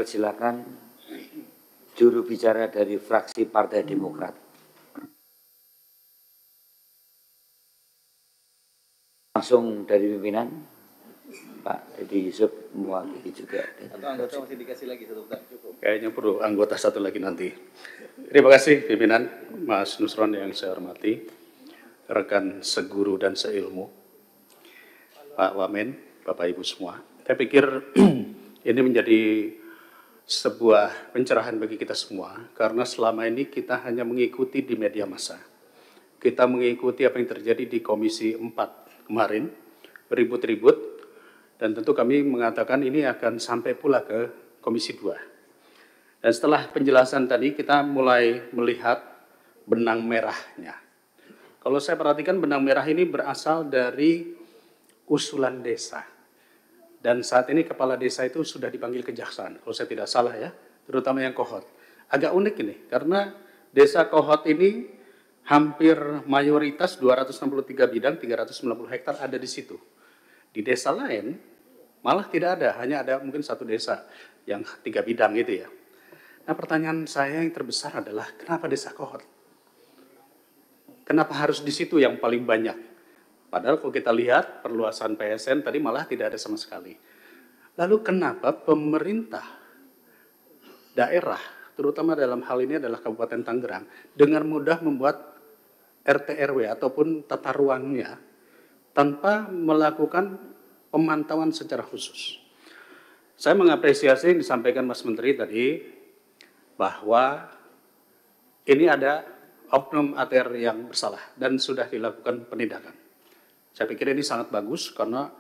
persilakan juru bicara dari fraksi Partai Demokrat. Langsung dari pimpinan, Pak Deddy Yusuf mewakili juga. Atau anggota masih dikasih lagi satu bentar, cukup. Kayaknya perlu anggota satu lagi nanti. Terima kasih pimpinan, Mas Nusron yang saya hormati, rekan seguru dan seilmu, Pak Wamen, Bapak Ibu semua. Saya pikir ini menjadi sebuah pencerahan bagi kita semua, karena selama ini kita hanya mengikuti di media massa. Kita mengikuti apa yang terjadi di Komisi 4 kemarin, ribut-ribut, dan tentu kami mengatakan ini akan sampai pula ke Komisi 2. Dan setelah penjelasan tadi, kita mulai melihat benang merahnya. Kalau saya perhatikan, benang merah ini berasal dari usulan desa. Dan saat ini kepala desa itu sudah dipanggil kejaksaan, kalau saya tidak salah ya, terutama yang Kohot. Agak unik ini, karena desa Kohot ini hampir mayoritas 263 bidang, 390 hektar ada di situ. Di desa lain malah tidak ada, hanya ada mungkin satu desa yang 3 bidang gitu ya. Nah, pertanyaan saya yang terbesar adalah kenapa desa Kohot? Kenapa harus di situ yang paling banyak? Padahal kalau kita lihat perluasan PSN tadi malah tidak ada sama sekali. Lalu kenapa pemerintah daerah, terutama dalam hal ini adalah Kabupaten Tangerang, dengan mudah membuat RT RW ataupun tata ruangnya tanpa melakukan pemantauan secara khusus? Saya mengapresiasi yang disampaikan Mas Menteri tadi, bahwa ini ada oknum ATR yang bersalah dan sudah dilakukan penindakan. Saya pikir ini sangat bagus karena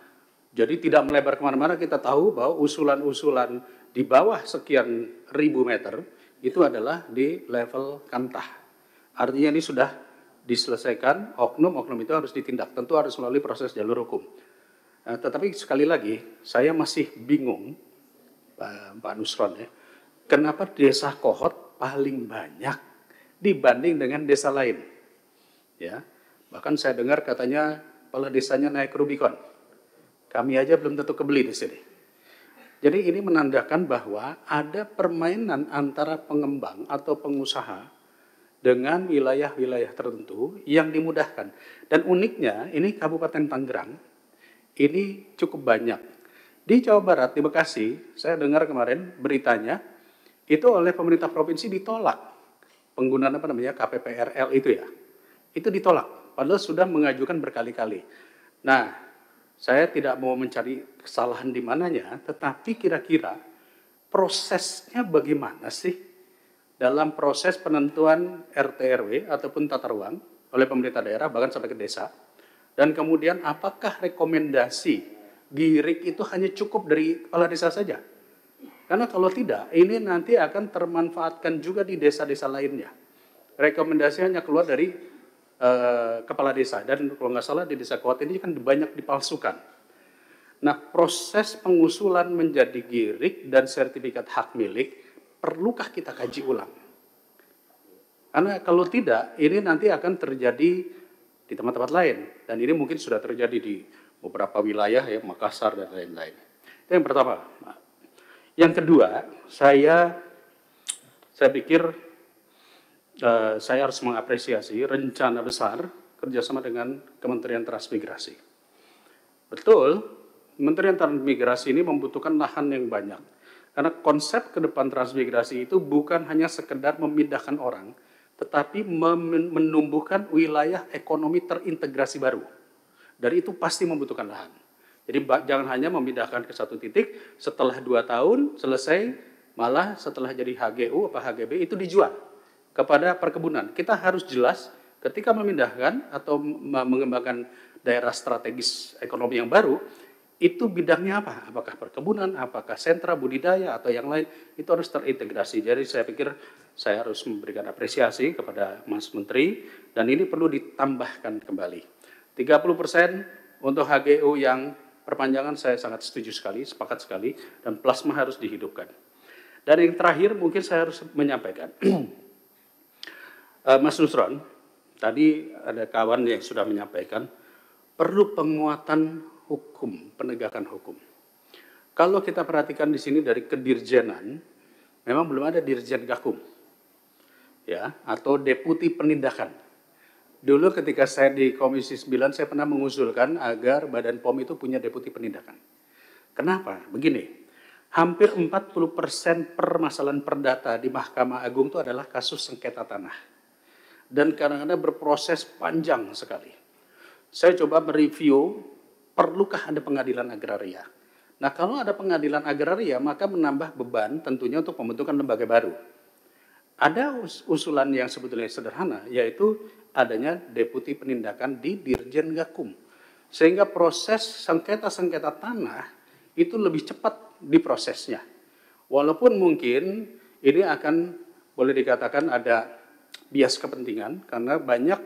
jadi tidak melebar kemana-mana. Kita tahu bahwa usulan-usulan di bawah sekian ribu meter itu adalah di level kantah. Artinya ini sudah diselesaikan, oknum-oknum itu harus ditindak. Tentu harus melalui proses jalur hukum. Nah, tetapi sekali lagi saya masih bingung, Pak Nusron ya, kenapa desa Kohot paling banyak dibanding dengan desa lain? Ya, bahkan saya dengar katanya kepala desanya naik Rubicon. Kami aja belum tentu kebeli di sini. Jadi ini menandakan bahwa ada permainan antara pengembang atau pengusaha dengan wilayah-wilayah tertentu yang dimudahkan. Dan uniknya ini Kabupaten Tangerang ini cukup banyak. Di Jawa Barat, di Bekasi, saya dengar kemarin beritanya itu oleh pemerintah provinsi ditolak. Penggunaan apa namanya KPPRL itu ya. Itu ditolak. Padahal sudah mengajukan berkali-kali. Nah, saya tidak mau mencari kesalahan di mananya, tetapi kira-kira prosesnya bagaimana sih dalam proses penentuan RT RW ataupun tata ruang oleh pemerintah daerah, bahkan sampai ke desa. Dan kemudian apakah rekomendasi GIRIK itu hanya cukup dari kepala desa saja? Karena kalau tidak, ini nanti akan termanfaatkan juga di desa-desa lainnya. Rekomendasi hanya keluar dari kepala desa, dan kalau nggak salah di desa Kohot ini kan banyak dipalsukan. Nah, proses pengusulan menjadi GIRIK dan sertifikat hak milik perlukah kita kaji ulang? Karena kalau tidak, ini nanti akan terjadi di tempat-tempat lain, dan ini mungkin sudah terjadi di beberapa wilayah ya, Makassar dan lain-lain. Itu yang pertama. Yang kedua, saya pikir saya harus mengapresiasi rencana besar kerjasama dengan Kementerian Transmigrasi. Betul, Kementerian Transmigrasi ini membutuhkan lahan yang banyak. Karena konsep ke depan transmigrasi itu bukan hanya sekedar memindahkan orang, tetapi menumbuhkan wilayah ekonomi terintegrasi baru. Dan itu pasti membutuhkan lahan. Jadi jangan hanya memindahkan ke satu titik, setelah 2 tahun selesai, malah setelah jadi HGU apa HGB itu dijual kepada perkebunan. Kita harus jelas ketika memindahkan atau mengembangkan daerah strategis ekonomi yang baru, itu bidangnya apa? Apakah perkebunan, apakah sentra budidaya atau yang lain, itu harus terintegrasi. Jadi saya pikir saya harus memberikan apresiasi kepada Mas Menteri, dan ini perlu ditambahkan kembali. 30% untuk HGU yang perpanjangan saya sangat setuju sekali, sepakat sekali, dan plasma harus dihidupkan. Dan yang terakhir mungkin saya harus menyampaikan, Mas Nusron, tadi ada kawan yang sudah menyampaikan, perlu penguatan hukum, penegakan hukum. Kalau kita perhatikan di sini dari kedirjenan, memang belum ada Dirjen Gakum, ya, atau Deputi Penindakan. Dulu ketika saya di Komisi 9, saya pernah mengusulkan agar Badan POM itu punya Deputi Penindakan. Kenapa? Begini, hampir 40% permasalahan perdata di Mahkamah Agung itu adalah kasus sengketa tanah. Dan kadang-kadang berproses panjang sekali. Saya coba mereview, perlukah ada pengadilan agraria? Nah, kalau ada pengadilan agraria, maka menambah beban tentunya untuk pembentukan lembaga baru. Ada usulan yang sebetulnya sederhana, yaitu adanya Deputi Penindakan di Dirjen Gakum. Sehingga proses sengketa-sengketa tanah itu lebih cepat diprosesnya. Walaupun mungkin ini akan boleh dikatakan ada bias kepentingan, karena banyak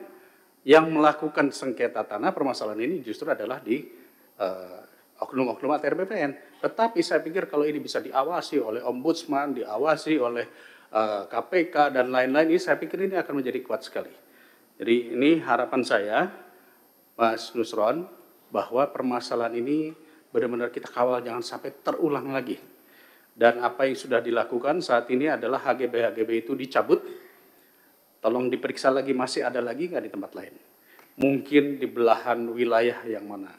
yang melakukan sengketa tanah permasalahan ini justru adalah di oknum-oknum ATR BPN. Tetapi saya pikir kalau ini bisa diawasi oleh Ombudsman, diawasi oleh KPK dan lain-lain, ini saya pikir ini akan menjadi kuat sekali. Jadi ini harapan saya, Mas Nusron, bahwa permasalahan ini benar-benar kita kawal jangan sampai terulang lagi. Dan apa yang sudah dilakukan saat ini adalah HGB itu dicabut, tolong diperiksa lagi, masih ada lagi nggak di tempat lain. Mungkin di belahan wilayah yang mana.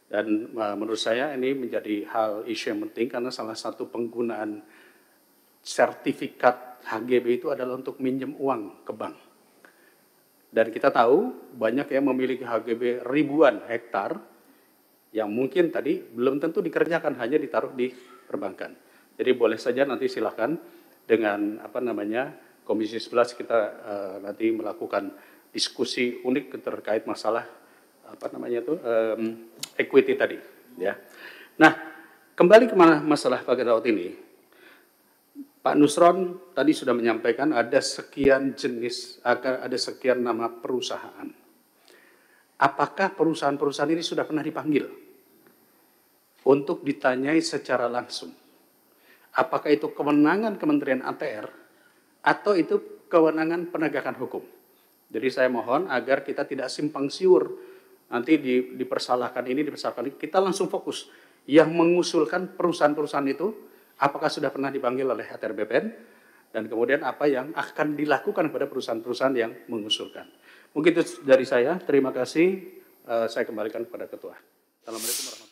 Dan menurut saya ini menjadi isu yang penting karena salah satu penggunaan sertifikat HGB itu adalah untuk minjem uang ke bank. Dan kita tahu banyak yang memiliki HGB ribuan hektar yang mungkin tadi belum tentu dikerjakan, hanya ditaruh di perbankan. Jadi boleh saja nanti silakan dengan Komisi 11 kita nanti melakukan diskusi unik terkait masalah equity tadi, ya. Nah, kembali ke masalah pakai laut ini, Pak Nusron tadi sudah menyampaikan ada sekian jenis, ada sekian nama perusahaan. Apakah perusahaan-perusahaan ini sudah pernah dipanggil untuk ditanyai secara langsung? Apakah itu kewenangan Kementerian ATR atau itu kewenangan penegakan hukum? Jadi saya mohon agar kita tidak simpang siur, nanti dipersalahkan ini, dipersalahkan ini. Kita langsung fokus. Yang mengusulkan perusahaan-perusahaan itu, apakah sudah pernah dipanggil oleh ATR BPN, dan kemudian apa yang akan dilakukan kepada perusahaan-perusahaan yang mengusulkan. Mungkin itu dari saya. Terima kasih. Saya kembalikan kepada Ketua. Assalamualaikum warahmatullahi wabarakatuh.